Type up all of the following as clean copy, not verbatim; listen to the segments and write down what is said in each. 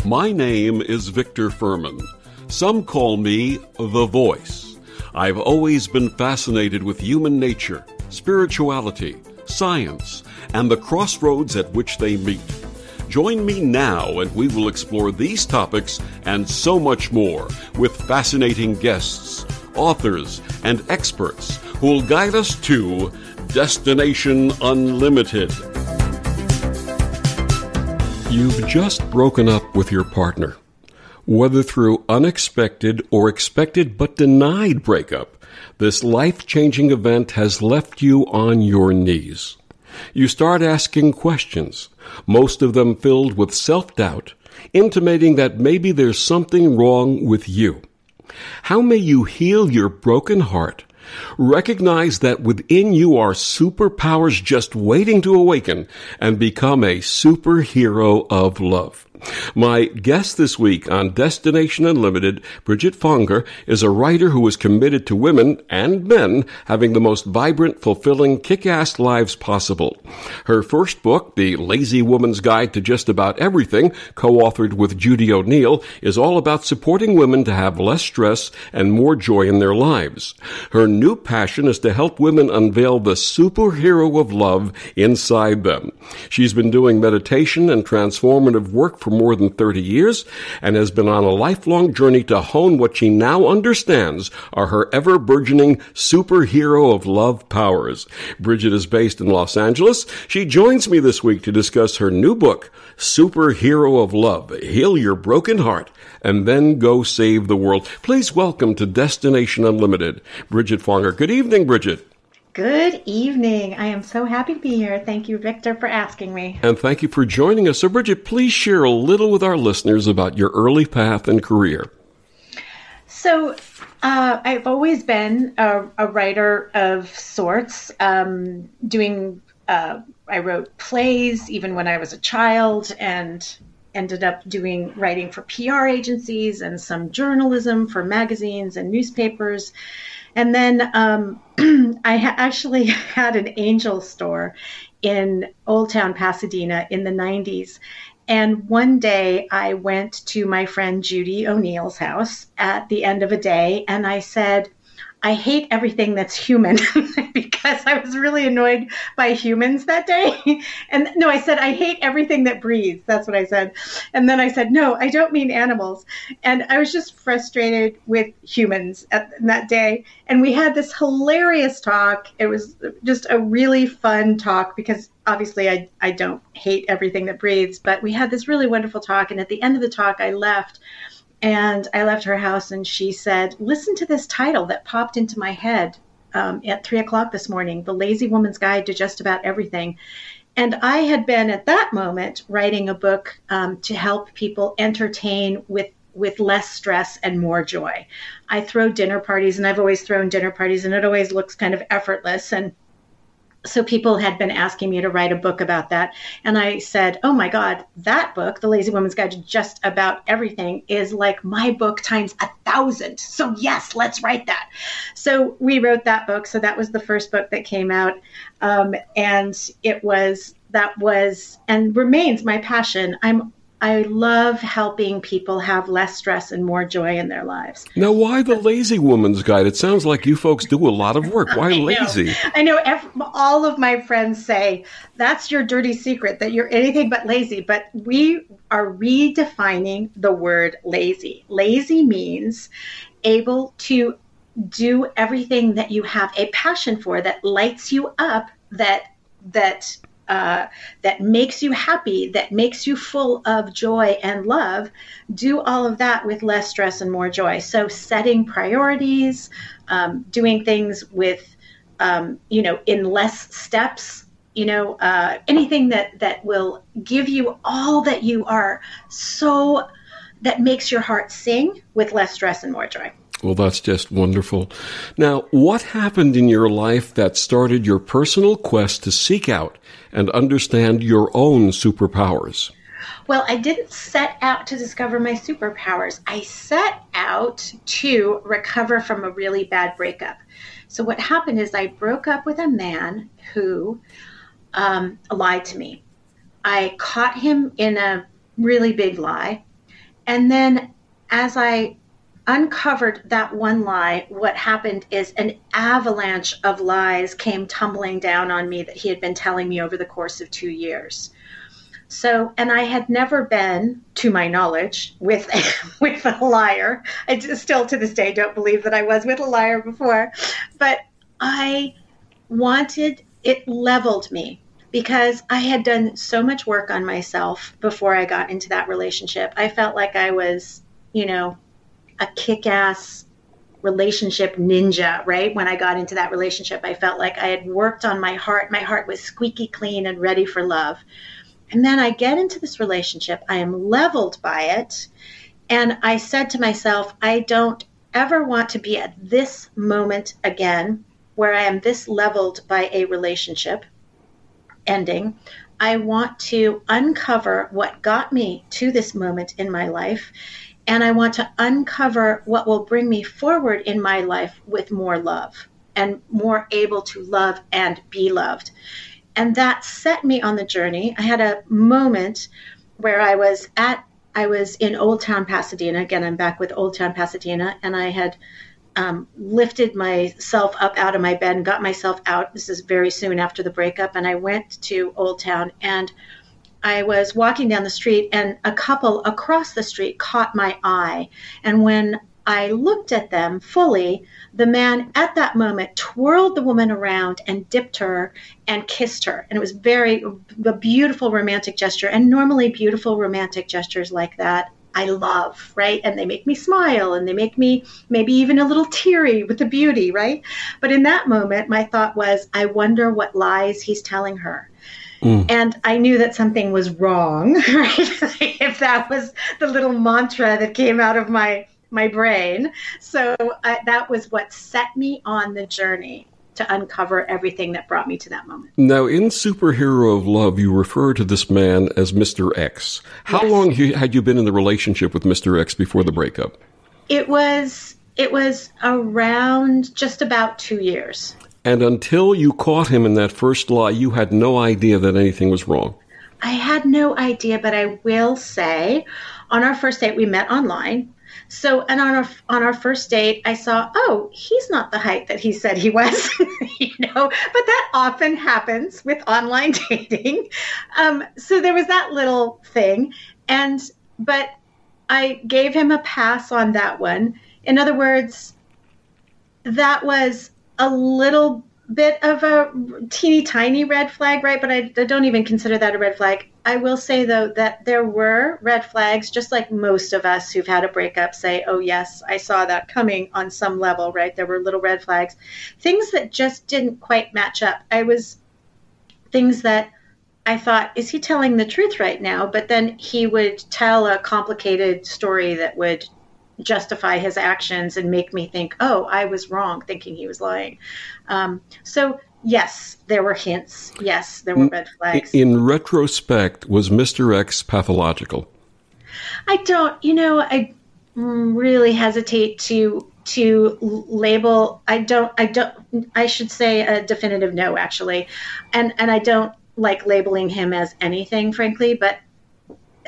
My name is Victor Furman. Some call me The Voice. I've always been fascinated with human nature, spirituality, science, and the crossroads at which they meet. Join me now and we will explore these topics and so much more with fascinating guests, authors, and experts who will guide us to Destination Unlimited. You've just broken up with your partner. Whether through unexpected or expected but denied breakup, this life-changing event has left you on your knees. You start asking questions, most of them filled with self-doubt, intimating that maybe there's something wrong with you. How may you heal your broken heart? Recognize that within you are superpowers just waiting to awaken and become a superhero of love. My guest this week on Destination Unlimited, Bridget Fonger, is a writer who is committed to women and men having the most vibrant, fulfilling, kick-ass lives possible. Her first book, The Lazy Woman's Guide to Just About Everything, co-authored with Judie O'Neill, is all about supporting women to have less stress and more joy in their lives. Her new passion is to help women unveil the superhero of love inside them. She's been doing meditation and transformative work for more than 30 years and has been on a lifelong journey to hone what she now understands are her ever-burgeoning superhero of love powers. Bridget is based in Los Angeles. She joins me this week to discuss her new book, Superhero of Love, Heal Your Broken Heart, and Then Go Save the World. Please welcome to Destination Unlimited, Bridget Fonger. Good evening, Bridget. Good evening. I am so happy to be here. Thank you, Victor, for asking me. And thank you for joining us. So, Bridget, please share a little with our listeners about your early path and career. So, I've always been a writer of sorts, I wrote plays even when I was a child and ended up writing for PR agencies and some journalism for magazines and newspapers. And then I actually had an angel store in Old Town Pasadena in the 90s. And one day I went to my friend Judie O'Neill's house at the end of a day, and I said, I hate everything that's human because I was really annoyed by humans that day. And no, I said, I hate everything that breathes. That's what I said. And then I said, no, I don't mean animals. And I was just frustrated with humans that day. And we had this hilarious talk. It was just a really fun talk because obviously I don't hate everything that breathes, but we had this really wonderful talk. And at the end of the talk, I left. And I left her house and she said, listen to this title that popped into my head at 3:00 this morning, The Lazy Woman's Guide to Just About Everything. And I had been at that moment writing a book to help people entertain with less stress and more joy. I throw dinner parties, and I've always thrown dinner parties, and it always looks kind of effortless. And so people had been asking me to write a book about that. And I said, oh my God, that book, The Lazy Woman's Guide to Just About Everything, is like my book times 1,000. So yes, let's write that. So we wrote that book. So that was the first book that came out. And that was and remains my passion. I love helping people have less stress and more joy in their lives. Now, why the Lazy Woman's Guide? It sounds like you folks do a lot of work. Why lazy? I know all of my friends say, that's your dirty secret, that you're anything but lazy. But we are redefining the word lazy. Lazy means able to do everything that you have a passion for, that lights you up, that makes you happy, that makes you full of joy and love, do all of that with less stress and more joy. So setting priorities, doing things with, in less steps, anything that will give you all that you are, so that makes your heart sing with less stress and more joy. Well, that's just wonderful. Now, what happened in your life that started your personal quest to seek out and understand your own superpowers? Well, I didn't set out to discover my superpowers. I set out to recover from a really bad breakup. So what happened is I broke up with a man who lied to me. I caught him in a really big lie. And then as I uncovered that one lie, what happened is an avalanche of lies came tumbling down on me that he had been telling me over the course of 2 years. So, and I had never been, to my knowledge, with a liar. I still to this day don't believe that I was with a liar before, but I wanted, it leveled me because I had done so much work on myself before I got into that relationship. I felt like I was, a kick-ass relationship ninja, right? When I got into that relationship, I felt like I had worked on my heart. My heart was squeaky clean and ready for love. And then I get into this relationship, I am leveled by it. And I said to myself, I don't ever want to be at this moment again where I am this leveled by a relationship ending. I want to uncover what got me to this moment in my life. And I want to uncover what will bring me forward in my life with more love and more able to love and be loved. And that set me on the journey. I had a moment where I was in Old Town Pasadena. Again, I'm back with Old Town Pasadena. And I had lifted myself up out of my bed and got myself out. This is very soon after the breakup. And I went to Old Town and I was walking down the street and a couple across the street caught my eye. And when I looked at them fully, the man at that moment twirled the woman around and dipped her and kissed her. And it was a beautiful romantic gesture. And normally beautiful romantic gestures like that, I love, right? And they make me smile and they make me maybe even a little teary with the beauty, right? But in that moment, my thought was, I wonder what lies he's telling her. And I knew that something was wrong, right? If that was the little mantra that came out of my brain. So that was what set me on the journey to uncover everything that brought me to that moment. Now, in Superhero of Love, you refer to this man as Mr. X. How long had you been in the relationship with Mr. X before the breakup? It was around just about 2 years. And until you caught him in that first lie, you had no idea that anything was wrong. I had no idea, but I will say, on our first date, we met online. So, and on our first date, I saw, oh, he's not the height that he said he was, but that often happens with online dating. So there was that little thing. But I gave him a pass on that one. In other words, that was a little bit of a teeny tiny red flag, right? But I don't even consider that a red flag. I will say, though, that there were red flags, just like most of us who've had a breakup say, oh, yes, I saw that coming on some level, right? There were little red flags, things that just didn't quite match up. Things that I thought, is he telling the truth right now? But then he would tell a complicated story that would justify his actions and make me think, oh, I was wrong thinking he was lying. So yes, there were hints. Yes, there were red flags. In retrospect, was Mr. X pathological? I really hesitate to label. I should say a definitive no, actually. And I don't like labeling him as anything, frankly, but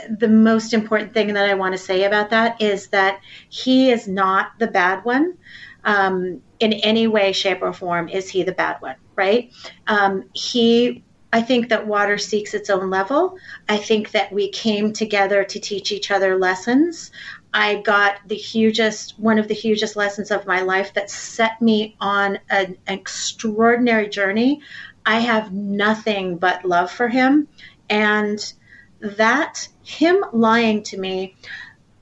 the most important thing that I want to say about that is that he is not the bad one. In any way, shape, or form is he the bad one, right? I think that water seeks its own level. I think that we came together to teach each other lessons. I got one of the hugest lessons of my life that set me on an extraordinary journey. I have nothing but love for him. And that him lying to me,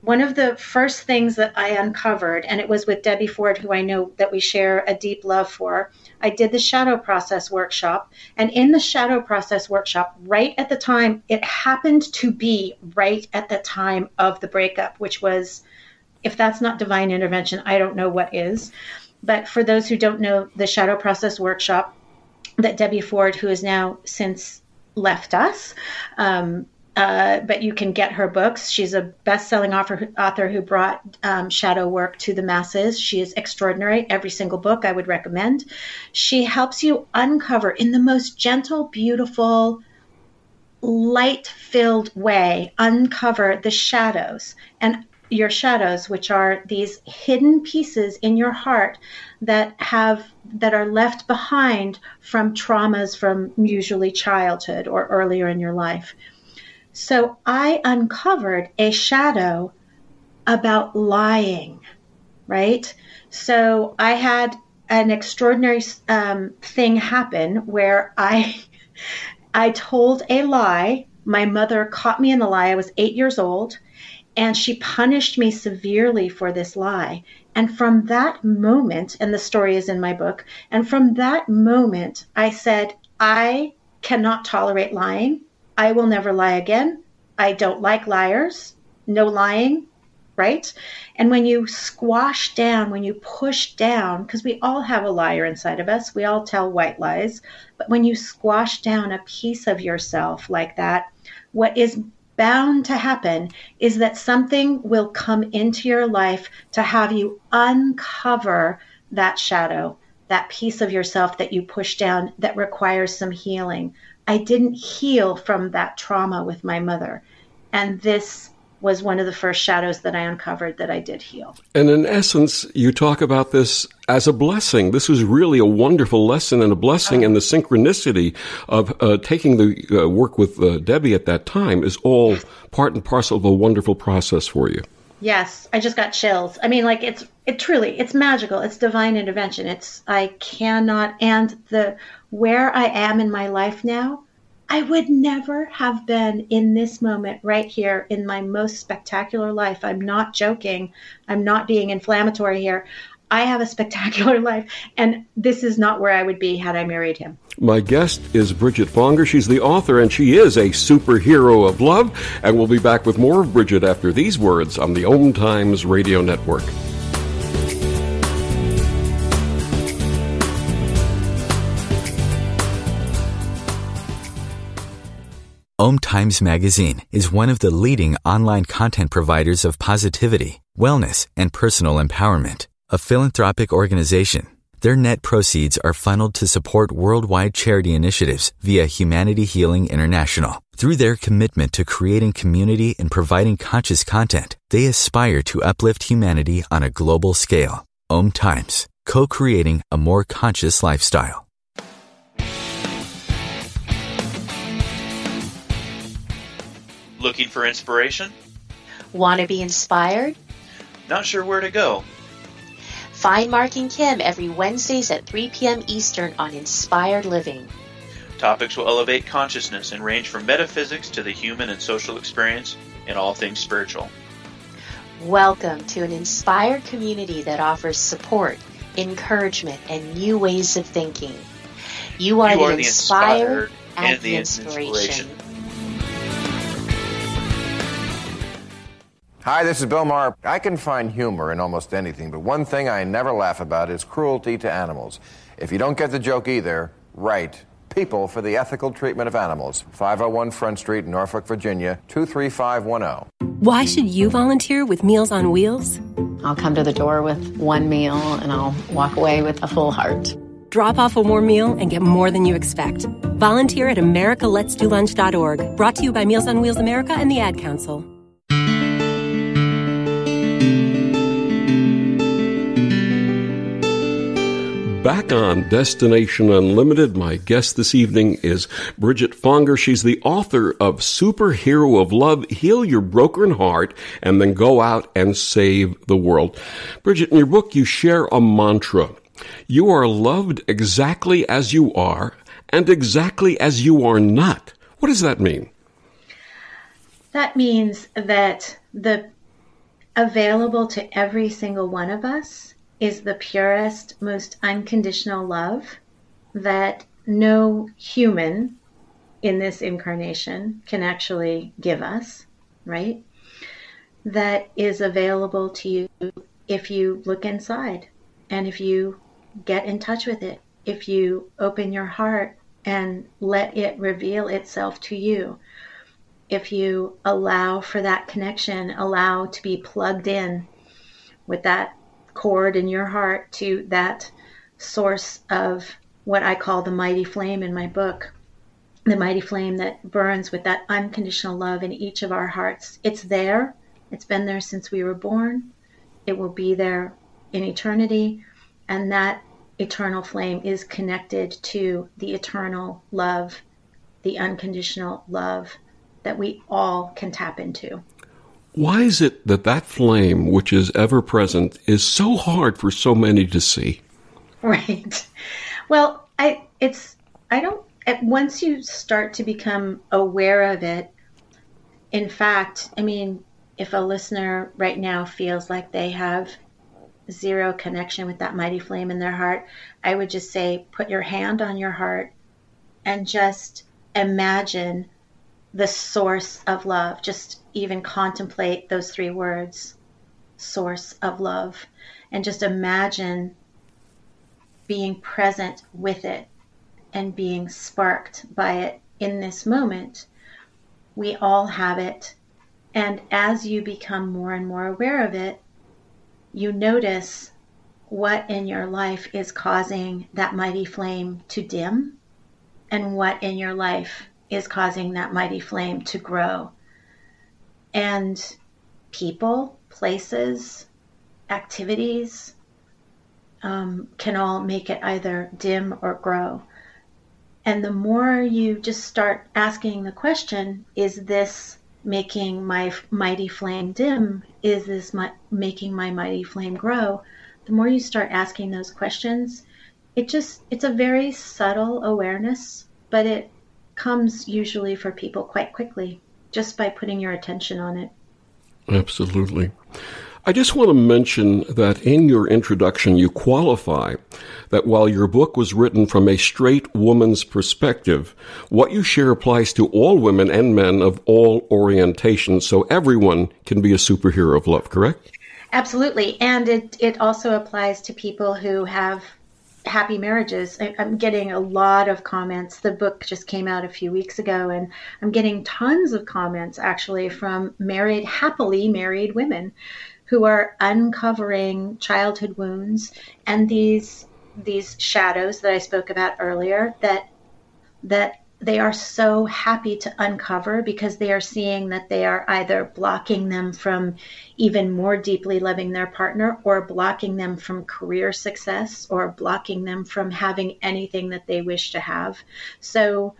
one of the first things that I uncovered, and it was with Debbie Ford, who I know that we share a deep love for, I did the shadow process workshop. And in the shadow process workshop, right at the time, it happened to be right at the time of the breakup, which was, if that's not divine intervention, I don't know what is. But for those who don't know, the shadow process workshop that Debbie Ford, who has now since left us, but you can get her books. She's a best-selling author who brought shadow work to the masses. She is extraordinary. Every single book I would recommend. She helps you uncover in the most gentle, beautiful, light-filled way uncover the shadows, and your shadows, which are these hidden pieces in your heart that are left behind from traumas from usually childhood or earlier in your life. So I uncovered a shadow about lying, right? So I had an extraordinary thing happen where I told a lie. My mother caught me in the lie. I was 8 years old, and she punished me severely for this lie. And from that moment, and the story is in my book, and from that moment, I said, I cannot tolerate lying. I will never lie again. I don't like liars. No lying, right? And when you squash down, when you push down, because we all have a liar inside of us, we all tell white lies, but when you squash down a piece of yourself like that, what is bound to happen is that something will come into your life to have you uncover that shadow, that piece of yourself that you push down that requires some healing. I didn't heal from that trauma with my mother. And this was one of the first shadows that I uncovered that I did heal. And in essence, you talk about this as a blessing. This was really a wonderful lesson and a blessing, and the synchronicity of taking the work with Debbie at that time is all part and parcel of a wonderful process for you. Yes, I just got chills. I mean, like it's magical. It's divine intervention. Where I am in my life now, I would never have been in this moment right here in my most spectacular life. I'm not joking. I'm not being inflammatory here. I have a spectacular life, and this is not where I would be had I married him. My guest is Bridget Fonger. She's the author, and she is a superhero of love. And we'll be back with more of Bridget after these words on the OMTimes Radio Network. OMTimes Magazine is one of the leading online content providers of positivity, wellness, and personal empowerment. A philanthropic organization, their net proceeds are funneled to support worldwide charity initiatives via Humanity Healing International. Through their commitment to creating community and providing conscious content, they aspire to uplift humanity on a global scale. OMTimes, co-creating a more conscious lifestyle. Looking for inspiration? Want to be inspired? Not sure where to go? Find Mark and Kim every Wednesdays at 3 p.m. Eastern on Inspired Living. Topics will elevate consciousness and range from metaphysics to the human and social experience and all things spiritual. Welcome to an inspired community that offers support, encouragement, and new ways of thinking. You are the inspired and the inspiration. Hi, this is Bill Maher. I can find humor in almost anything, but one thing I never laugh about is cruelty to animals. If you don't get the joke either, write People for the Ethical Treatment of Animals, 501 Front Street, Norfolk, Virginia, 23510. Why should you volunteer with Meals on Wheels? I'll come to the door with one meal and I'll walk away with a full heart. Drop off a warm meal and get more than you expect. Volunteer at americaletsdolunch.org. Brought to you by Meals on Wheels America and the Ad Council. Back on Destination Unlimited, my guest this evening is Bridget Fonger. She's the author of Superhero of Love, Heal Your Broken Heart, and then Go Out and Save the World. Bridget, in your book, you share a mantra. You are loved exactly as you are and exactly as you are not. What does that mean? That means that the available to every single one of us is the purest, most unconditional love that no human in this incarnation can actually give us, right? That is available to you if you look inside and if you get in touch with it, if you open your heart and let it reveal itself to you, if you allow for that connection, allow to be plugged in with that cord in your heart to that source of what I call the mighty flame in my book. the mighty flame that burns with that unconditional love in each of our hearts. It's there. It's been there since we were born. It will be there in eternity. And that eternal flame is connected to the eternal love, the unconditional love that we all can tap into. Why is it that that flame, which is ever present, is so hard for so many to see? Right. Well, once you start to become aware of it, in fact, I mean, if a listener right now feels like they have zero connection with that mighty flame in their heart, I would just say, put your hand on your heart and just imagine the source of love. Just even contemplate those 3 words, source of love, and just imagine being present with it and being sparked by it in this moment. We all have it. And as you become more and more aware of it, you notice what in your life is causing that mighty flame to dim and what in your life is causing that mighty flame to grow. And people, places, activities can all make it either dim or grow. And the more you just start asking the question, is this making my mighty flame dim? Is this making my mighty flame grow? The more you start asking those questions, it's a very subtle awareness, but it comes usually for people quite quickly just by putting your attention on it. Absolutely. I just want to mention that in your introduction, you qualify that while your book was written from a straight woman's perspective, what you share applies to all women and men of all orientations, so everyone can be a superhero of love, correct? Absolutely. And it also applies to people who have happy marriages. I'm getting a lot of comments. The book just came out a few weeks ago, and I'm getting tons of comments actually from happily married women who are uncovering childhood wounds and these shadows that I spoke about earlier that they are so happy to uncover because they are seeing that they are either blocking them from even more deeply loving their partner, or blocking them from career success, or blocking them from having anything that they wish to have. So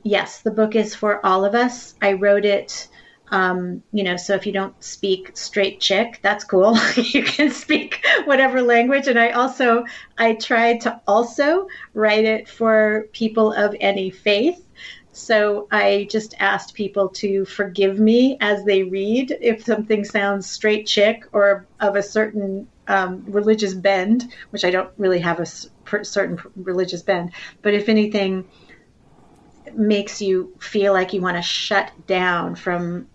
yes, the book is for all of us. I wrote it so if you don't speak straight chick, that's cool. You can speak whatever language. And I tried to also write it for people of any faith. So I just asked people to forgive me as they read if something sounds straight chick or of a certain religious bend, which I don't really have a certain religious bend. But if anything makes you feel like you want to shut down from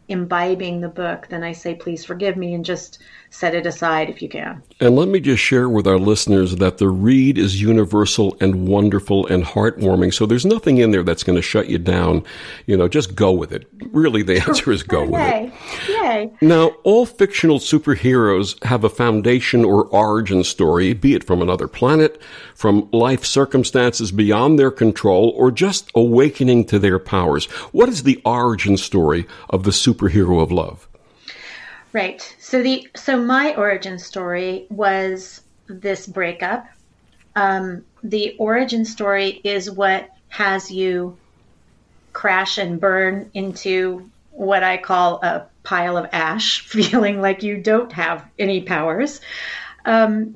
imbibing the book, then I say, please forgive me and just set it aside if you can. And let me just share with our listeners that the read is universal and wonderful and heartwarming. So there's nothing in there that's going to shut you down. Just go with it. Really, the answer is go with it. Yay. Now, all fictional superheroes have a foundation or origin story, be it from another planet, from life circumstances beyond their control, or just awakening to their powers. What is the origin story of the superhero of love? Right. So my origin story was this breakup. The origin story is what has you crash and burn into what I call a pile of ash, feeling like you don't have any powers. And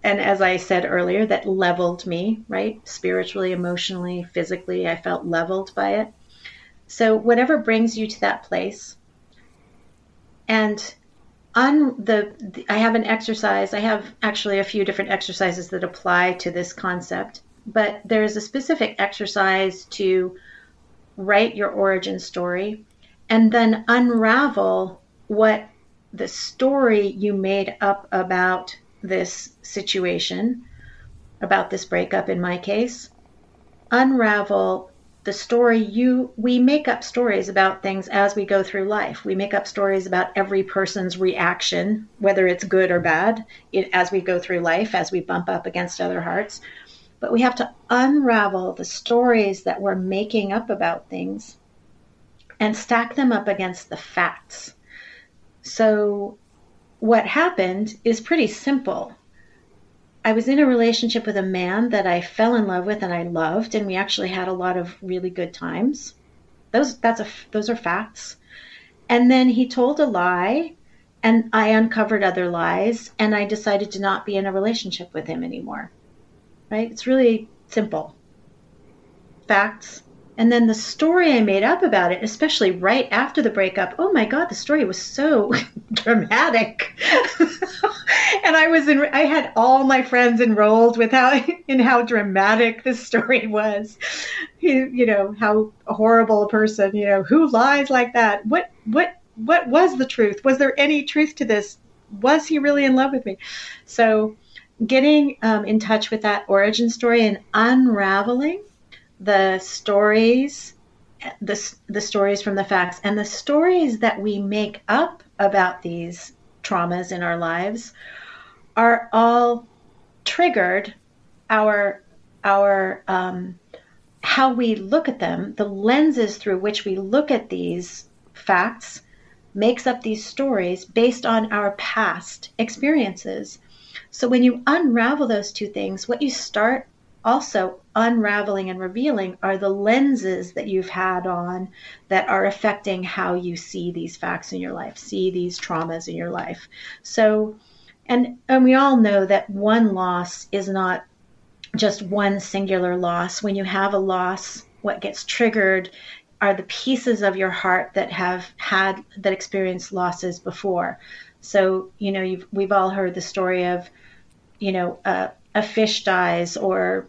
as I said earlier, that leveled me, right? Spiritually, emotionally, physically, I felt leveled by it. So whatever brings you to that place. And I have an exercise. I have actually a few different exercises that apply to this concept, but there is a specific exercise to write your origin story and then unravel what the story you made up about this situation, about this breakup in my case. Unravel the story. We make up stories about things as we go through life. We make up stories about every person's reaction, whether it's good or bad, as we go through life, as we bump up against other hearts. but we have to unravel the stories that we're making up about things and stack them up against the facts. So what happened is pretty simple. I was in a relationship with a man that I fell in love with and I loved, and we actually had a lot of really good times. Those are facts. And then he told a lie, and I uncovered other lies, and I decided to not be in a relationship with him anymore. Right? It's really simple. Facts. And then the story I made up about it, especially right after the breakup, oh my God, the story was so dramatic. And I had all my friends enrolled with how dramatic this story was. How horrible a person, who lies like that? What was the truth? Was there any truth to this? Was he really in love with me? So getting in touch with that origin story and unraveling the stories from the facts, and the stories that we make up about these traumas in our lives are all triggered our how we look at them. The lenses through which we look at these facts makes up these stories based on our past experiences. So when you unravel those two things, what you start also unraveling and revealing are the lenses that you've had on that are affecting how you see these facts in your life, see these traumas in your life. So, and we all know that one loss is not just one singular loss. When you have a loss, what gets triggered are the pieces of your heart that experienced losses before. So, we've all heard the story of, a fish dies, or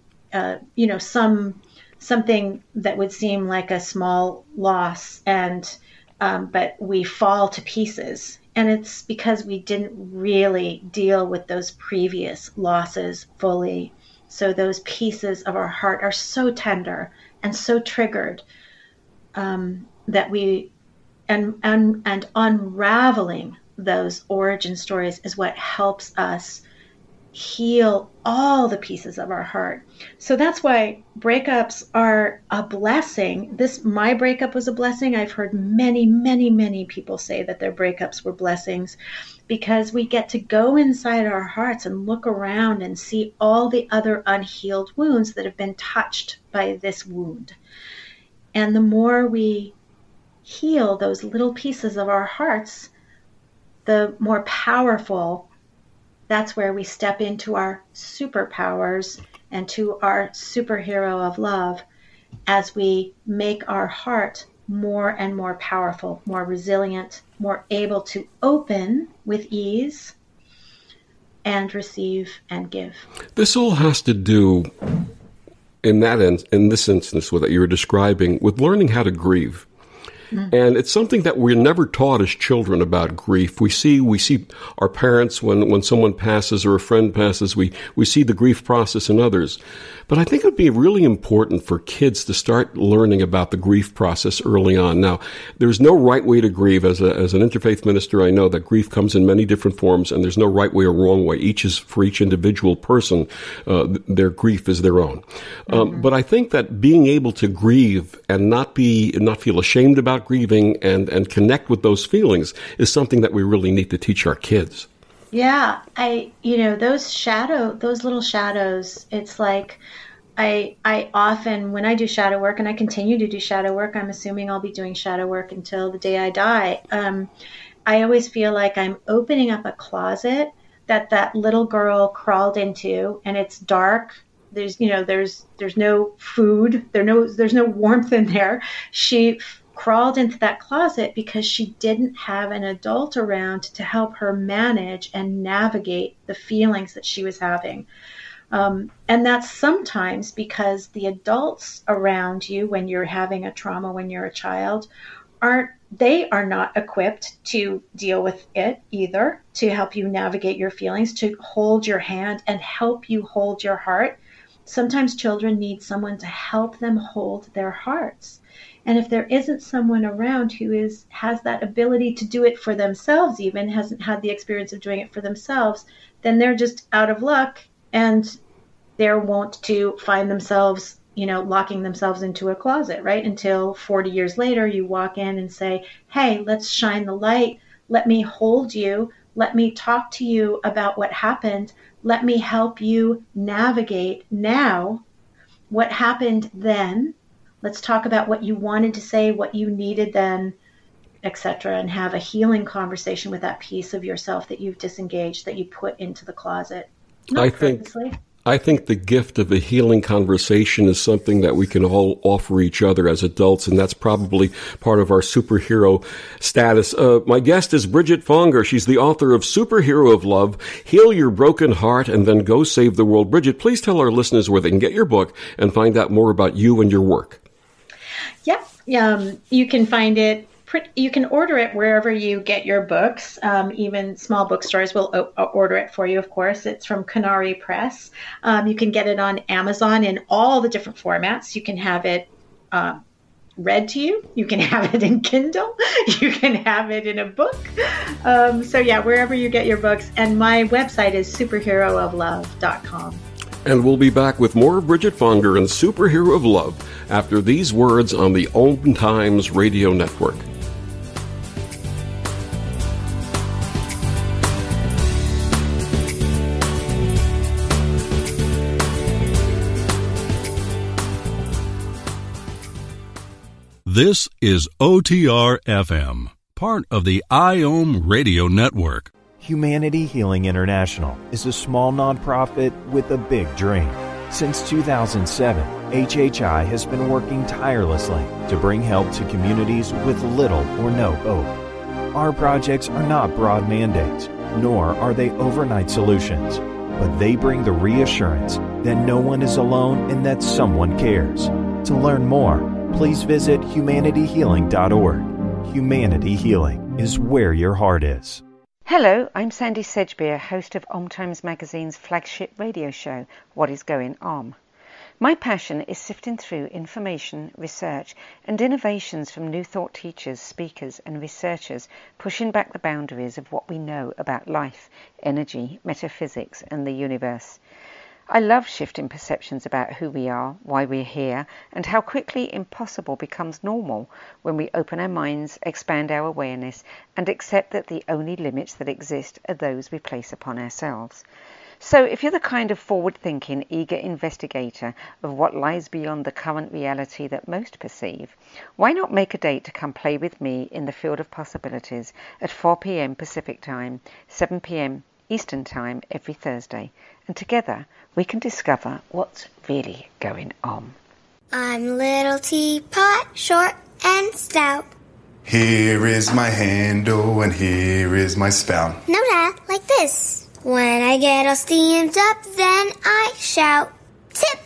something that would seem like a small loss, and but we fall to pieces, and it's because we didn't really deal with those previous losses fully. So those pieces of our heart are so tender and so triggered that we and unraveling those origin stories is what helps us heal all the pieces of our heart. So that's why breakups are a blessing. My breakup was a blessing. I've heard many, many, many people say that their breakups were blessings, because we get to go inside our hearts and look around and see all the other unhealed wounds that have been touched by this wound. And the more we heal those little pieces of our hearts, the more powerful. That's where we step into our superpowers and to our superhero of love, as we make our heart more and more powerful, more resilient, more able to open with ease and receive and give. This all has to do, in this instance, what you were describing, with learning how to grieve. And it's something that we're never taught as children about grief. We see our parents when someone passes or a friend passes, we see the grief process in others. But I think it would be really important for kids to start learning about the grief process early on. Now, there's no right way to grieve. As an interfaith minister, I know that grief comes in many different forms, and there's no right way or wrong way. For each individual person, their grief is their own. But I think that being able to grieve and not feel ashamed about grieving and connect with those feelings is something that we really need to teach our kids. Yeah, those little shadows, it's like I often, when I do shadow work, and I continue to do shadow work, I'm assuming I'll be doing shadow work until the day I die. I always feel like I'm opening up a closet that little girl crawled into, and it's dark. There's no food. There's no warmth in there. She crawled into that closet because she didn't have an adult around to help her manage and navigate the feelings that she was having. And that's sometimes because the adults around you when you're having a trauma, when you're a child, are not equipped to deal with it either, to help you navigate your feelings, to hold your hand and help you hold your heart. Sometimes children need someone to help them hold their hearts. And if there isn't someone around who has that ability to do it for themselves, even hasn't had the experience of doing it for themselves, then they're just out of luck, and they're wont to find themselves, locking themselves into a closet, right? Until 40 years later, you walk in and say, hey, let's shine the light. Let me hold you. Let me talk to you about what happened. Let me help you navigate now what happened then. Let's talk about what you wanted to say, what you needed then, etc., and have a healing conversation with that piece of yourself that you've disengaged, that you put into the closet. I think the gift of a healing conversation is something that we can all offer each other as adults, and that's probably part of our superhero status. My guest is Bridget Fonger. She's the author of Superhero of Love, Heal Your Broken Heart, and Then Go Save the World. Bridget, please tell our listeners where they can get your book and find out more about you and your work. Yep. You can find it. You can order it wherever you get your books. Even small bookstores will order it for you, of course. It's from Canary Press. You can get it on Amazon in all the different formats. You can have it read to you. You can have it in Kindle. You can have it in a book. Wherever you get your books. And my website is superherooflove.com. And we'll be back with more of Bridget Fonger and Superhero of Love after these words on the OMTimes Radio Network. This is OTR-FM, part of the IOM Radio Network. Humanity Healing International is a small nonprofit with a big dream. Since 2007, HHI has been working tirelessly to bring help to communities with little or no hope. Our projects are not broad mandates, nor are they overnight solutions, but they bring the reassurance that no one is alone and that someone cares. To learn more, please visit humanityhealing.org. Humanity Healing is where your heart is. Hello, I'm Sandy Sedgbeer, host of OMTimes Magazine's flagship radio show, What is Going On? My passion is sifting through information, research, and innovations from new thought teachers, speakers, and researchers pushing back the boundaries of what we know about life, energy, metaphysics, and the universe. I love shifting perceptions about who we are, why we're here, and how quickly impossible becomes normal when we open our minds, expand our awareness, and accept that the only limits that exist are those we place upon ourselves. So if you're the kind of forward-thinking, eager investigator of what lies beyond the current reality that most perceive, why not make a date to come play with me in the field of possibilities at 4 p.m. Pacific Time, 7 p.m. Eastern Time every Thursday, and together we can discover what's really going on. I'm little teapot, short and stout. Here is my handle and here is my spout. No, Dad, like this. When I get all steamed up, then I shout, tip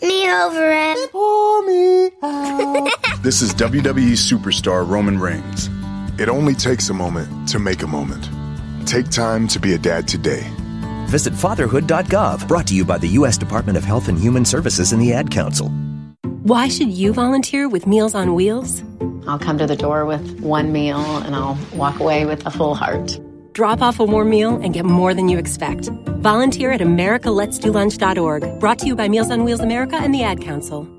me over and pour me out. This is WWE superstar Roman Reigns. It only takes a moment to make a moment. Take time to be a dad today. Visit fatherhood.gov, brought to you by the U.S. Department of Health and Human Services and the Ad Council. Why should you volunteer with Meals on Wheels? I'll come to the door with one meal and I'll walk away with a full heart. Drop off a warm meal and get more than you expect. Volunteer at americaletsdolunch.org, brought to you by Meals on Wheels America and the Ad Council.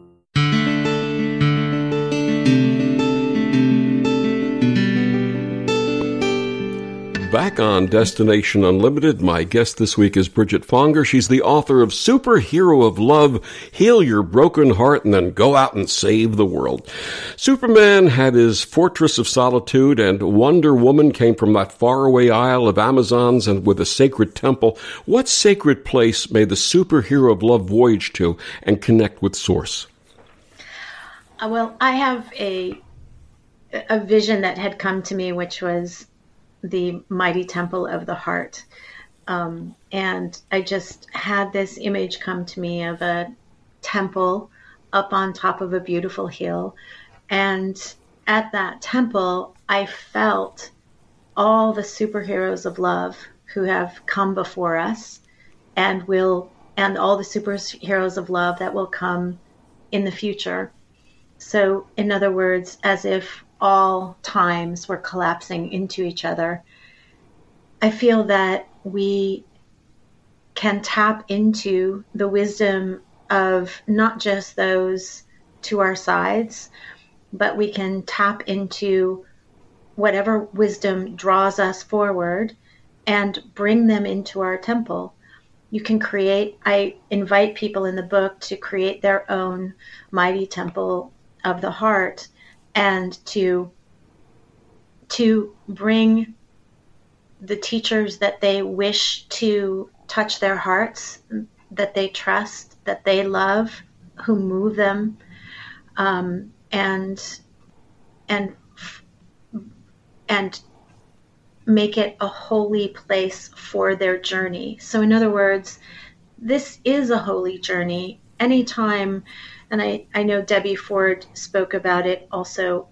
Back on Destination Unlimited, my guest this week is Bridget Fonger. She's the author of Superhero of Love, Heal Your Broken Heart, and Then Go Out and Save the World. Superman had his fortress of solitude, and Wonder Woman came from that faraway isle of Amazons and with a sacred temple. What sacred place may the Superhero of Love voyage to and connect with Source? Well, I have a vision that had come to me, which was the mighty temple of the heart. And I just had this image come to me of a temple up on top of a beautiful hill. And at that temple, I felt all the superheroes of love who have come before us and all the superheroes of love that will come in the future. So in other words, as if all times were collapsing into each other, I feel that we can tap into the wisdom of not just those to our sides, but we can tap into whatever wisdom draws us forward and bring them into our temple. You can create, I invite people in the book to create their own mighty temple of the heart, and to bring the teachers that they wish to touch their hearts, that they trust, that they love, who move them, and make it a holy place for their journey. So in other words, this is a holy journey. Anytime, and I know Debbie Ford spoke about it also,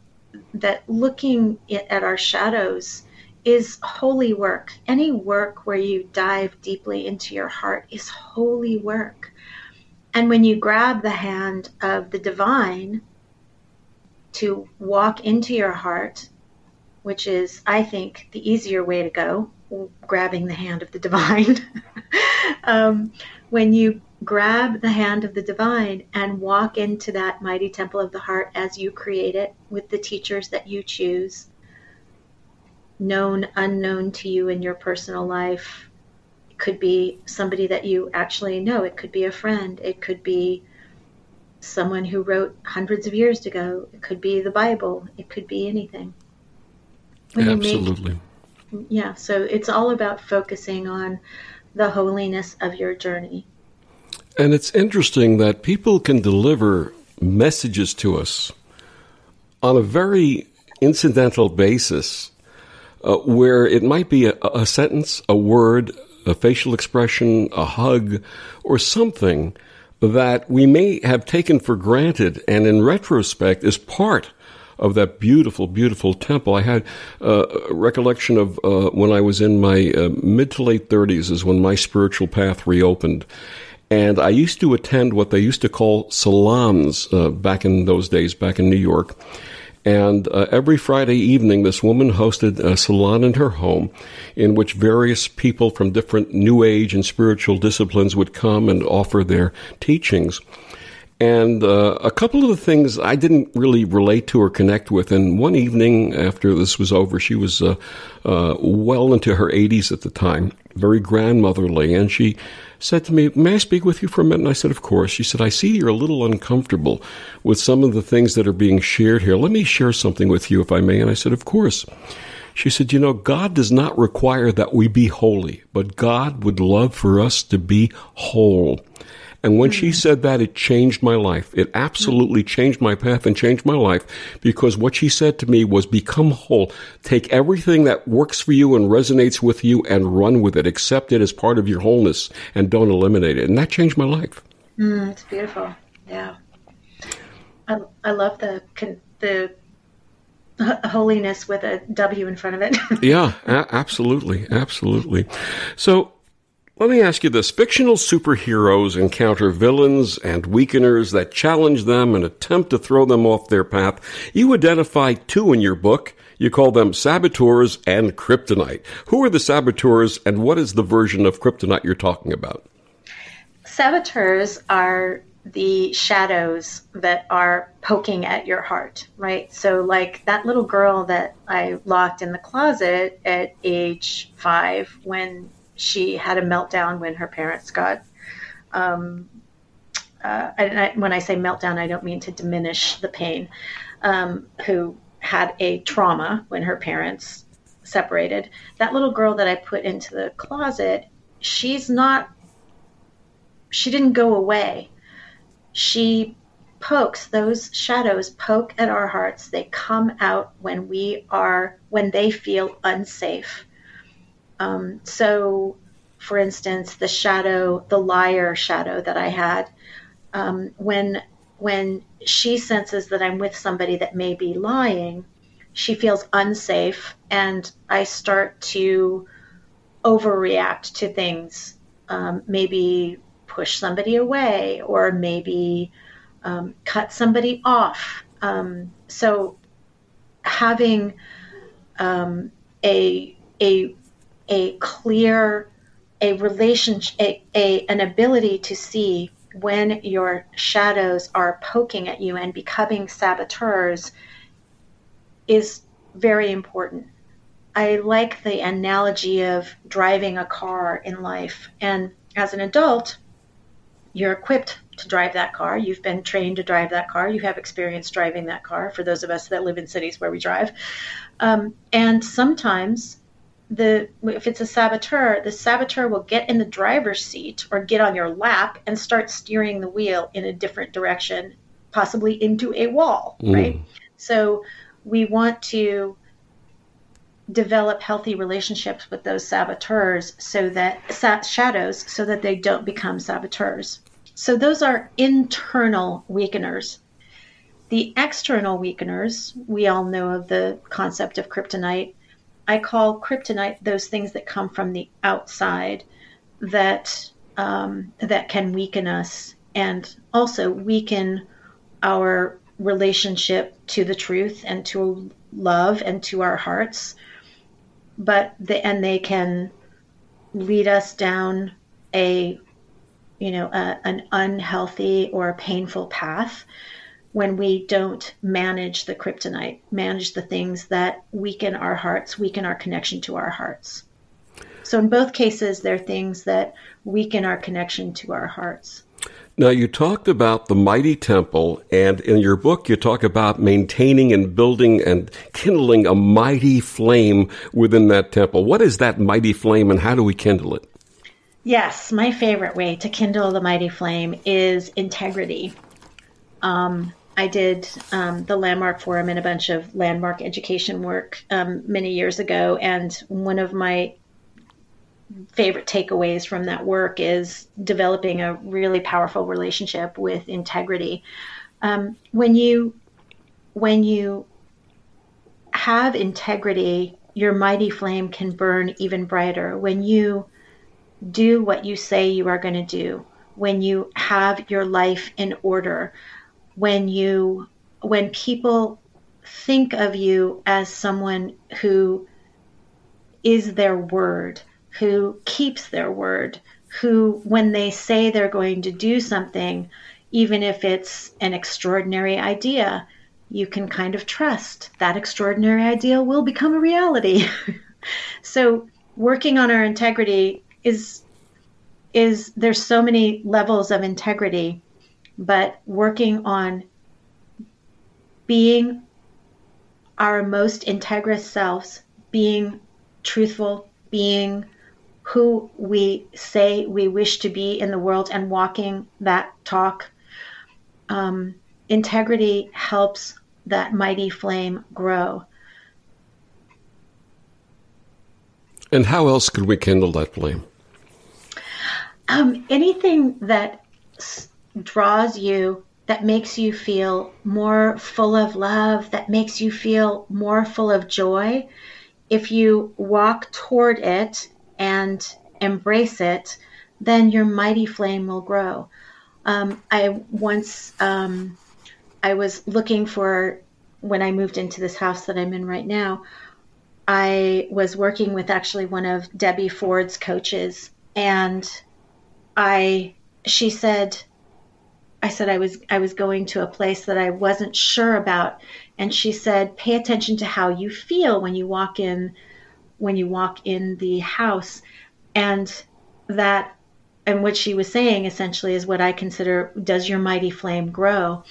that looking at our shadows is holy work. Any work where you dive deeply into your heart is holy work. And when you grab the hand of the divine to walk into your heart, which is, I think, the easier way to go, grabbing the hand of the divine. When you grab the hand of the divine and walk into that mighty temple of the heart as you create it, with the teachers that you choose, known, unknown to you in your personal life. It could be somebody that you actually know. It could be a friend. It could be someone who wrote hundreds of years ago. It could be the Bible. It could be anything. Absolutely. So it's all about focusing on the holiness of your journey. And it's interesting that people can deliver messages to us on a very incidental basis, where it might be a sentence, a word, a facial expression, a hug, or something that we may have taken for granted, and in retrospect is part of that beautiful, beautiful temple. I had a recollection of when I was in my mid to late 30s is when my spiritual path reopened. And I used to attend what they used to call salons back in those days, back in New York. And every Friday evening, this woman hosted a salon in her home in which various people from different New Age and spiritual disciplines would come and offer their teachings. And a couple of the things I didn't really relate to or connect with. And one evening after this was over, she was well into her 80s at the time, very grandmotherly. And she said to me, "May I speak with you for a minute?" And I said, "Of course." She said, "I see you're a little uncomfortable with some of the things that are being shared here. Let me share something with you, if I may." And I said, "Of course." She said, "You know, God does not require that we be holy, but God would love for us to be whole." And when she said that, it changed my life. It absolutely changed my path and changed my life, because what she said to me was, become whole. Take everything that works for you and resonates with you and run with it. Accept it as part of your wholeness and don't eliminate it. And that changed my life. It's beautiful. Yeah. I love the holiness with a W in front of it. Yeah, absolutely. Absolutely. So, let me ask you this. Fictional superheroes encounter villains and weakeners that challenge them and attempt to throw them off their path. You identify two in your book. You call them saboteurs and kryptonite. Who are the saboteurs, and what is the version of kryptonite you're talking about? Saboteurs are the shadows that are poking at your heart, right? So like that little girl that I locked in the closet at age 5 when she had a meltdown when her parents got, when I say meltdown, I don't mean to diminish the pain, who had a trauma when her parents separated. That little girl that I put into the closet, she didn't go away. She pokes, those shadows poke at our hearts. They come out when they feel unsafe. So, for instance, the liar shadow that I had, when she senses that I'm with somebody that may be lying, she feels unsafe, and I start to overreact to things, maybe push somebody away, or maybe cut somebody off. So having a clear a relationship, an ability to see when your shadows are poking at you and becoming saboteurs is very important. I like the analogy of driving a car in life. And as an adult, you're equipped to drive that car. You've been trained to drive that car. You have experience driving that car, for those of us that live in cities where we drive. And sometimes, if it's a saboteur, the saboteur will get in the driver's seat or get on your lap and start steering the wheel in a different direction, possibly into a wall, right? So we want to develop healthy relationships with those saboteurs, so that shadows, so that they don't become saboteurs. So those are internal weakeners. The external weakeners, we all know of the concept of kryptonite. I call kryptonite those things that come from the outside that can weaken us and also weaken our relationship to the truth and to love and to our hearts. And they can lead us down an unhealthy or a painful path when we don't manage the kryptonite, manage the things that weaken our hearts, weaken our connection to our hearts. So in both cases, they're things that weaken our connection to our hearts. Now, you talked about the mighty temple, and in your book, you talk about maintaining and building and kindling a mighty flame within that temple. What is that mighty flame, and how do we kindle it? Yes, my favorite way to kindle the mighty flame is integrity. I did the Landmark Forum and a bunch of landmark education work many years ago, and one of my favorite takeaways from that work is developing a really powerful relationship with integrity. When you have integrity, your mighty flame can burn even brighter. When you do what you say you are going to do, when you have your life in order, when people think of you as someone who is their word, who keeps their word, who, when they say they're going to do something, even if it's an extraordinary idea, you can kind of trust that extraordinary idea will become a reality. So working on our integrity is there's so many levels of integrity, but working on being our most integrous selves, being truthful, being who we say we wish to be in the world and walking that talk. Integrity helps that mighty flame grow. And how else could we kindle that flame? Anything that draws you, that makes you feel more full of love, that makes you feel more full of joy, if you walk toward it and embrace it, then your mighty flame will grow. I was looking for, when I moved into this house that I'm in right now, I was working with actually one of Debbie Ford's coaches, and I said I was going to a place that I wasn't sure about, and she said, pay attention to how you feel when you walk in the house. And what she was saying essentially is what I consider, does your mighty flame grow?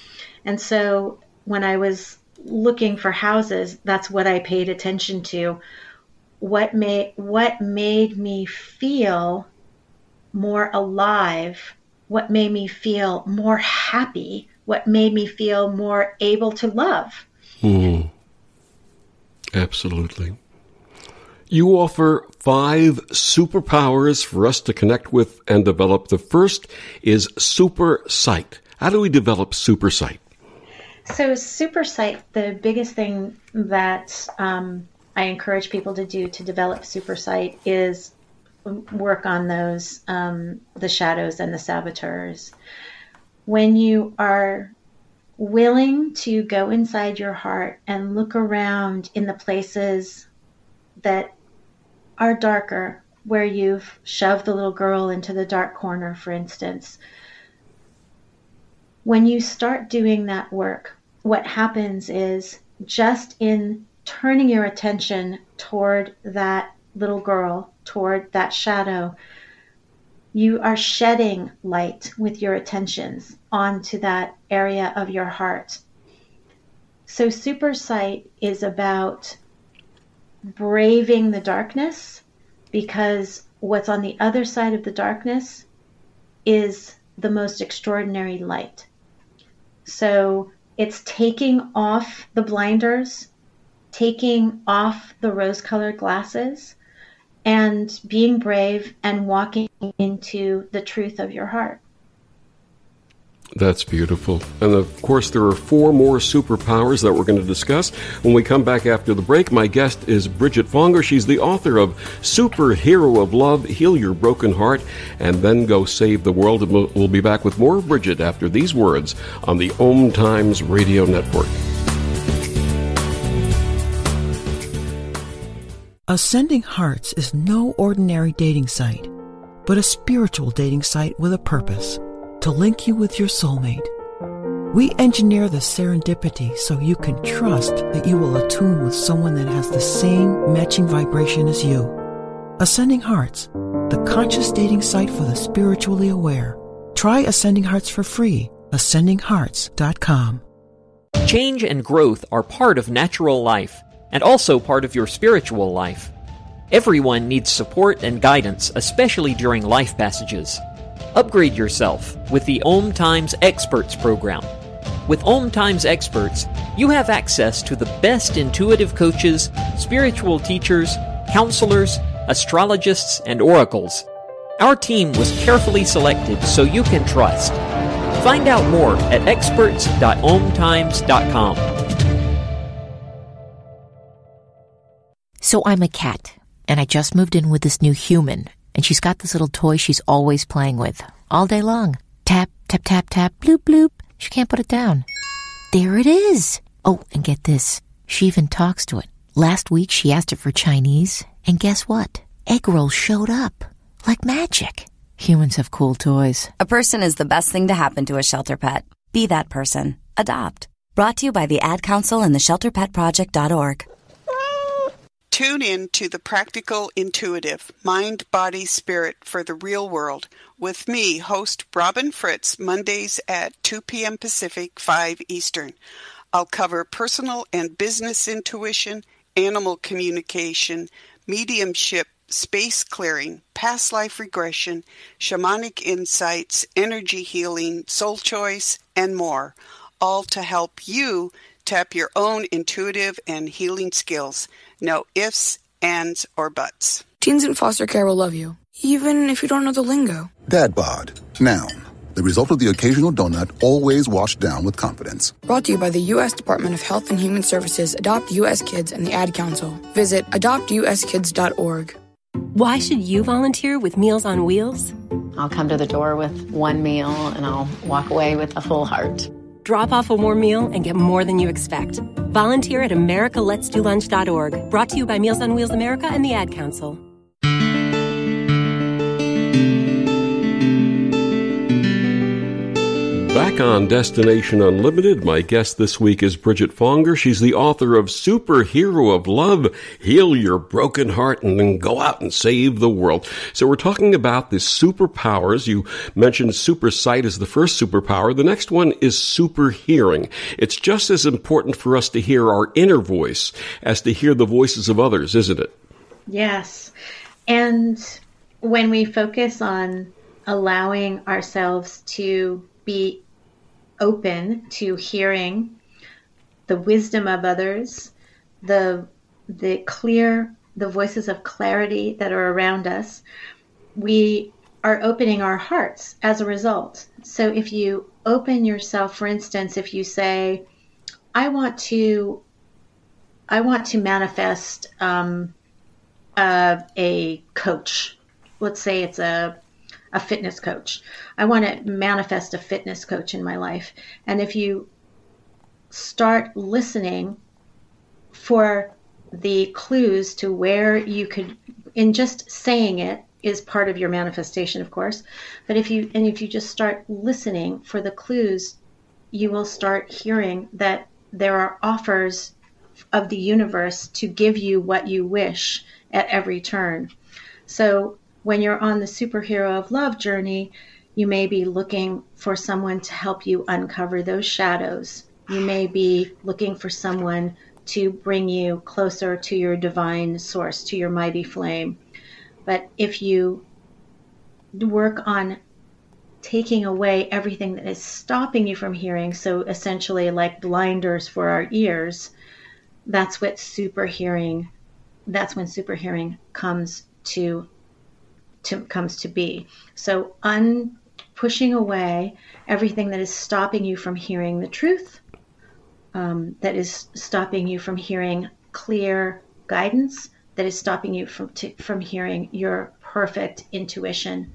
And so when I was looking for houses, that's what I paid attention to. What made me feel more alive? What made me feel more happy? What made me feel more able to love? Absolutely. You offer 5 superpowers for us to connect with and develop. The first is super sight. How do we develop super sight? So super sight, the biggest thing that I encourage people to do to develop super sight is work on those, the shadows and the saboteurs. When you are willing to go inside your heart and look around in the places that are darker, where you've shoved the little girl into the dark corner, for instance. When you start doing that work, what happens is, just in turning your attention toward that little girl, toward that shadow, you are shedding light with your attentions onto that area of your heart. So Super Sight is about braving the darkness, because what's on the other side of the darkness is the most extraordinary light. So it's taking off the blinders, taking off the rose-colored glasses, and being brave and walking into the truth of your heart. That's beautiful. And of course, there are 4 more superpowers that we're going to discuss when we come back after the break. My guest is Bridget Fonger. She's the author of Superhero of Love, Heal Your Broken Heart, and Then Go Save the World. And we'll be back with more of Bridget after these words on the OMTimes Radio Network. Ascending Hearts is no ordinary dating site, but a spiritual dating site with a purpose: to link you with your soulmate. We engineer the serendipity so you can trust that you will attune with someone that has the same matching vibration as you. Ascending Hearts, the conscious dating site for the spiritually aware. Try Ascending Hearts for free. AscendingHearts.com. Change and growth are part of natural life, and also part of your spiritual life. Everyone needs support and guidance, especially during life passages. Upgrade yourself with the OMTimes Experts program. With OMTimes Experts, you have access to the best intuitive coaches, spiritual teachers, counselors, astrologists, and oracles. Our team was carefully selected so you can trust. Find out more at experts.omtimes.com. So I'm a cat, and I just moved in with this new human, and she's got this little toy she's always playing with, all day long. Tap, tap, tap, tap, bloop, bloop. She can't put it down. There it is. Oh, and get this. She even talks to it. Last week she asked it for Chinese, and guess what? Egg rolls showed up. Like magic. Humans have cool toys. A person is the best thing to happen to a shelter pet. Be that person. Adopt. Brought to you by the Ad Council and the ShelterPetProject.org. Tune in to The Practical Intuitive, Mind, Body, Spirit for the Real World with me, host Robin Fritz, Mondays at 2 p.m. Pacific, 5 Eastern. I'll cover personal and business intuition, animal communication, mediumship, space clearing, past life regression, shamanic insights, energy healing, soul choice, and more, all to help you tap your own intuitive and healing skills. No ifs, ands, or buts. Teens in foster care will love you, even if you don't know the lingo. Dad bod, noun. The result of the occasional donut, always washed down with confidence. Brought to you by the U.S. Department of Health and Human Services, Adopt U.S. Kids, and the Ad Council. Visit adoptuskids.org. Why should you volunteer with Meals on Wheels? I'll come to the door with one meal, and I'll walk away with a full heart. Drop off a warm meal and get more than you expect. Volunteer at americaletsdolunch.org. Brought to you by Meals on Wheels America and the Ad Council. Back on Destination Unlimited, my guest this week is Bridget Fonger. She's the author of Superhero of Love, Heal Your Broken Heart, and then Go Out and Save the World. So we're talking about the superpowers. You mentioned super sight as the first superpower. The next one is super hearing. It's just as important for us to hear our inner voice as to hear the voices of others, isn't it? Yes. And when we focus on allowing ourselves to be open to hearing the wisdom of others, the voices of clarity that are around us, we are opening our hearts as a result. So if you open yourself, for instance, if you say, I want to manifest a coach. Let's say it's a fitness coach. I want to manifest a fitness coach in my life. And if you start listening for the clues to where you could, in just saying it is part of your manifestation, of course, but if you just start listening for the clues, you will start hearing that there are offers of the universe to give you what you wish at every turn. So when you're on the superhero of love journey, you may be looking for someone to help you uncover those shadows. You may be looking for someone to bring you closer to your divine source, to your mighty flame. But if you work on taking away everything that is stopping you from hearing, so essentially like blinders for our ears, that's when super hearing comes to be. So pushing away everything that is stopping you from hearing the truth, that is stopping you from hearing clear guidance, that is stopping you from hearing your perfect intuition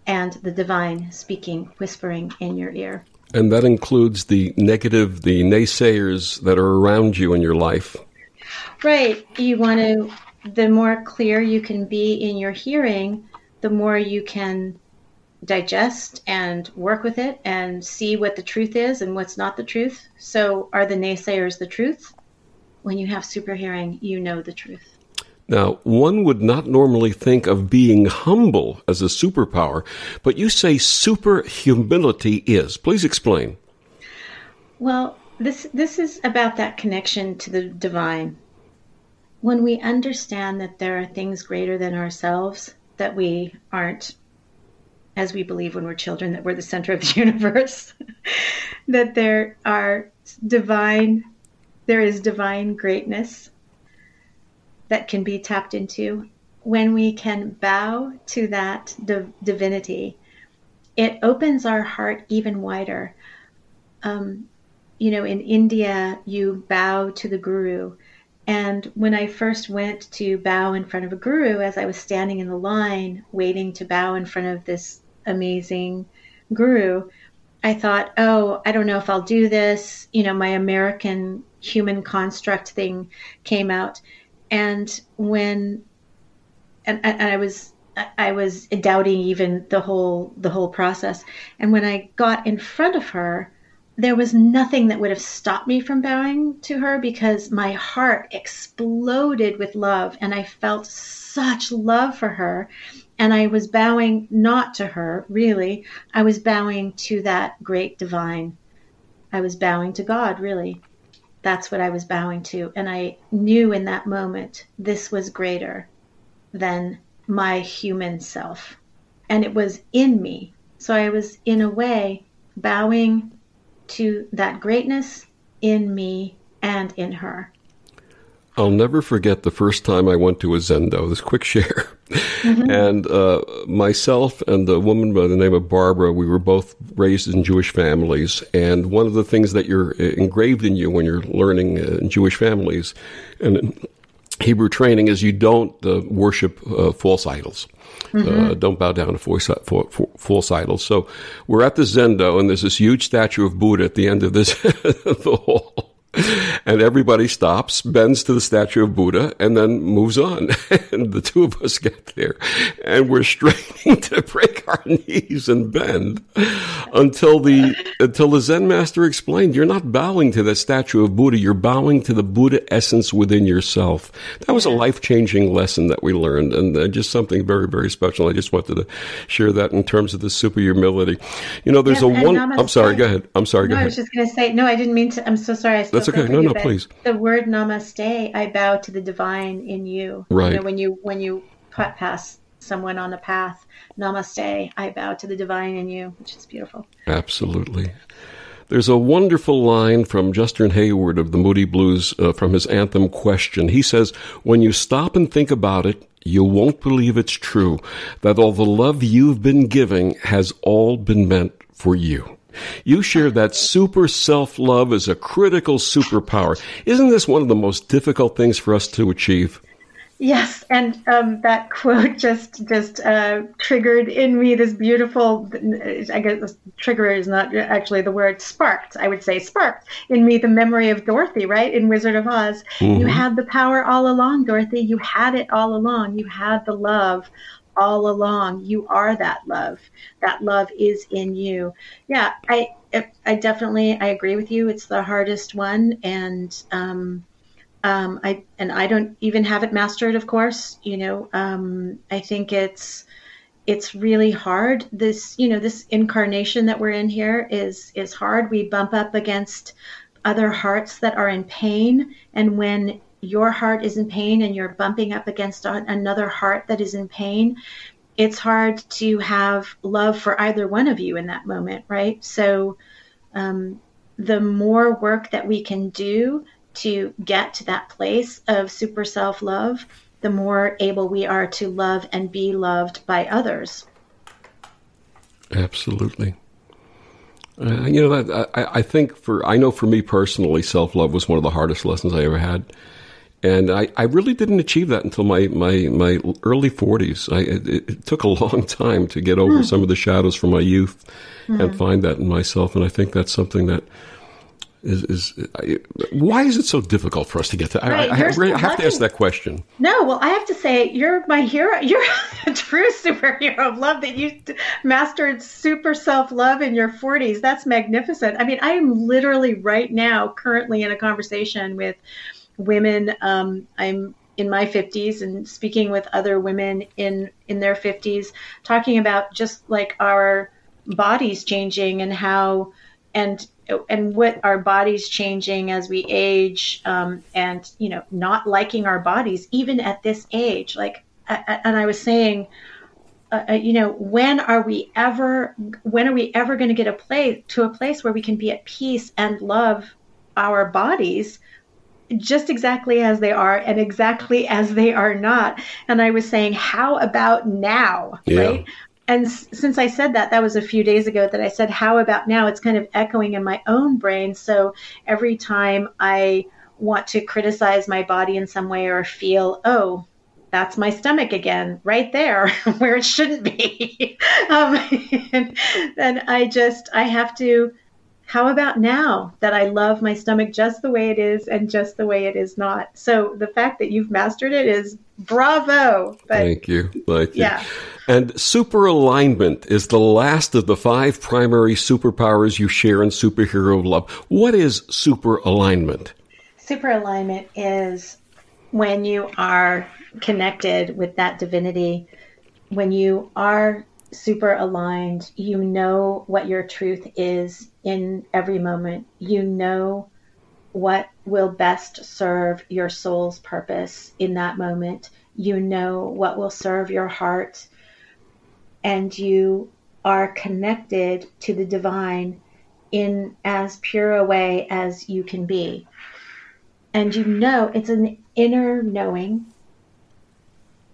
and the divine speaking, whispering in your ear. And that includes the negative, the naysayers that are around you in your life. Right. The more clear you can be in your hearing, the more you can digest and work with it and see what the truth is and what's not the truth. So are the naysayers the truth? When you have super hearing, you know the truth. Now, one would not normally think of being humble as a superpower, but you say super humility is. Please explain. Well, this is about that connection to the divine. When we understand that there are things greater than ourselves, that we aren't, as we believe when we're children, that we're the center of the universe, that there is divine greatness that can be tapped into. When we can bow to that divinity, it opens our heart even wider. In India, you bow to the guru. And when I first went to bow in front of a guru, as I was standing in the line waiting to bow in front of this amazing guru, I thought, oh, I don't know if I'll do this. My American human construct thing came out. And I was doubting even the whole process. And when I got in front of her, there was nothing that would have stopped me from bowing to her, because my heart exploded with love and I felt such love for her. And I was bowing not to her, really. I was bowing to that great divine. I was bowing to God, really. That's what I was bowing to. And I knew in that moment this was greater than my human self. And it was in me. So I was, in a way, bowing to that greatness in me and in her. I'll never forget the first time I went to a Zendo, this quick share. Mm-hmm. And myself and a woman by the name of Barbara, we were both raised in Jewish families. And one of the things that you're engraved in you when you're learning in Jewish families and in Hebrew training is you don't worship false idols. Mm-hmm. Don't bow down to false idols. So we're at the Zendo, and there's this huge statue of Buddha at the end of this the hall. And everybody stops, bends to the statue of Buddha, and then moves on. And the two of us get there, and we're straining to break our knees and bend until the Zen master explained, you're not bowing to the statue of Buddha, you're bowing to the Buddha essence within yourself. That was a life-changing lesson that we learned, and just something very, very special. I just wanted to share that in terms of the super humility. There's I'm sorry, go ahead. Go ahead. I was just going to say, no, I didn't mean to. I'm so sorry. That's okay. No, please. The word namaste, I bow to the divine in you. Right. When you pass someone on the path, namaste, I bow to the divine in you, which is beautiful. Absolutely. There's a wonderful line from Justin Hayward of the Moody Blues from his anthem Question. He says, when you stop and think about it, you won't believe it's true, that all the love you've been giving has all been meant for you. You share that super self-love is a critical superpower. Isn't this one of the most difficult things for us to achieve? Yes, and that quote just triggered in me this beautiful, I guess trigger is not actually the word, sparked, I would say sparked in me the memory of Dorothy, right, in Wizard of Oz. You had the power all along, Dorothy. You had it all along. You had the love all along. You are that love. That love is in you. Yeah, I definitely, I agree with you. It's the hardest one, and I don't even have it mastered, of course. I think it's really hard. This incarnation that we're in here is hard. We bump up against other hearts that are in pain, and when your heart is in pain and you're bumping up against another heart that is in pain, it's hard to have love for either one of you in that moment, right? So the more work that we can do to get to that place of super self-love, the more able we are to love and be loved by others. Absolutely. I know for me personally, self-love was one of the hardest lessons I ever had. And I really didn't achieve that until my early 40s. It took a long time to get over some of the shadows from my youth and find that in myself. And I think that's something that why is it so difficult for us to get to? Right, I have to ask that question. No, well, I have to say, you're my hero. You're a true superhero of love that you mastered super self-love in your 40s. That's magnificent. I mean, I am literally right now currently in a conversation with women. I'm in my 50s and speaking with other women in their 50s, talking about just like our bodies changing and how and what our bodies changing as we age, and not liking our bodies even at this age. Like, and I was saying, when are we ever going to get to a place where we can be at peace and love our bodies just exactly as they are and exactly as they are not? And I was saying, how about now? Yeah. Right? And since I said that was a few days ago that I said, how about now? It's kind of echoing in my own brain. So every time I want to criticize my body in some way or feel, oh, that's my stomach again, right there where it shouldn't be. And I have to, how about now that I love my stomach just the way it is and just the way it is not? So the fact that you've mastered it is bravo. But, Thank you. Yeah. And super alignment is the last of the 5 primary superpowers you share in Superhero Love. What is super alignment? Super alignment is when you are connected with that divinity, when you are super aligned, you know what your truth is in every moment. You know what will best serve your soul's purpose in that moment. You know what will serve your heart, and you are connected to the divine in as pure a way as you can be. And it's an inner knowing.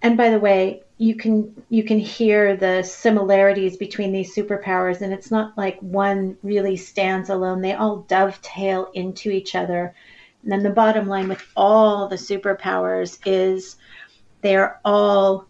And by the way, you can hear the similarities between these superpowers, and it's not like one really stands alone. They all dovetail into each other. And then the bottom line with all the superpowers is they're all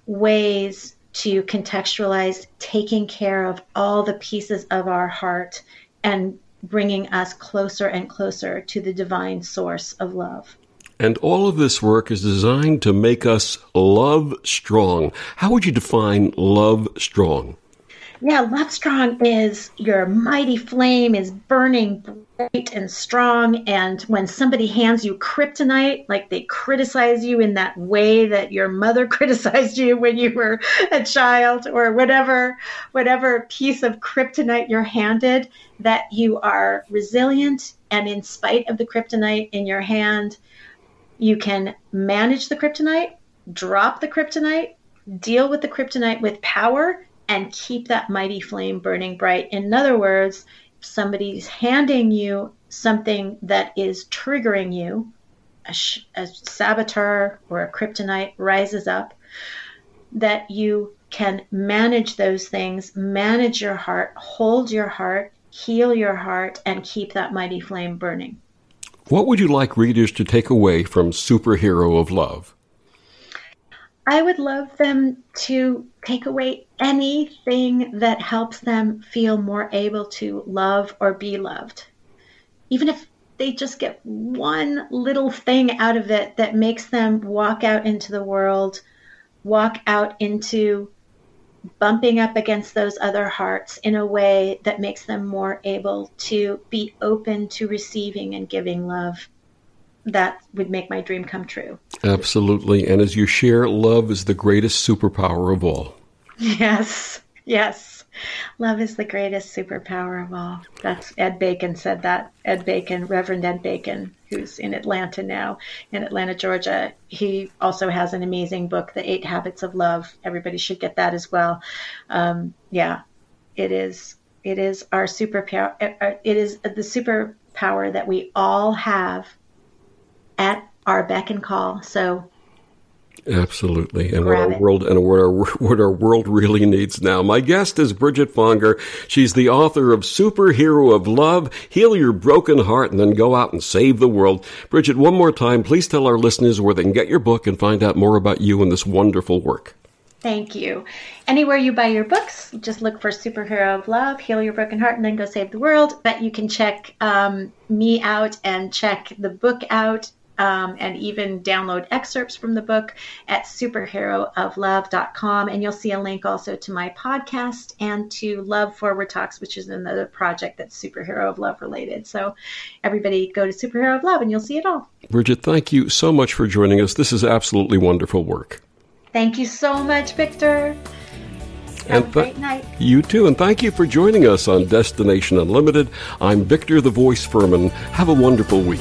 ways to contextualize taking care of all the pieces of our heart and bringing us closer and closer to the divine source of love. And all of this work is designed to make us love strong. How would you define love strong? Yeah, love strong is your mighty flame is burning bright and strong. And when somebody hands you kryptonite, like they criticize you in that way that your mother criticized you when you were a child, or whatever piece of kryptonite you're handed, that you are resilient. And in spite of the kryptonite in your hand, you can manage the kryptonite, drop the kryptonite, deal with the kryptonite with power, and keep that mighty flame burning bright. In other words, if somebody's handing you something that is triggering you, a saboteur or a kryptonite rises up, that you can manage those things, manage your heart, hold your heart, heal your heart, and keep that mighty flame burning. What would you like readers to take away from Superhero of Love? I would love them to take away anything that helps them feel more able to love or be loved. Even if they just get one little thing out of it that makes them walk out into the world, walk out into bumping up against those other hearts in a way that makes them more able to be open to receiving and giving love. That would make my dream come true. Absolutely. And as you share, love is the greatest superpower of all. Yes. Love is the greatest superpower of all. That's Ed Bacon said that. Ed Bacon, Reverend Ed Bacon, who's in Atlanta now, in Atlanta, Georgia. He also has an amazing book, The 8 Habits of Love. Everybody should get that as well. It is our superpower. It is the superpower that we all have at our beck and call. So absolutely. And what our world really needs now. My guest is Bridget Fonger. She's the author of Superhero of Love, Heal Your Broken Heart, and then Go Out and Save the World. Bridget, one more time, please tell our listeners where they can get your book and find out more about you and this wonderful work. Thank you. Anywhere you buy your books, just look for Superhero of Love, Heal Your Broken Heart, and then Go Save the World. But you can check me out and check the book out. And even download excerpts from the book at superherooflove.com. And you'll see a link also to my podcast and to Love Forward Talks, which is another project that's Superhero of Love related. So everybody go to Superhero of Love and you'll see it all. Bridget, thank you so much for joining us. This is absolutely wonderful work. Thank you so much, Victor. Have a great night. You too. And thank you for joining us on Destination Unlimited. I'm Victor the Voice Furman. Have a wonderful week.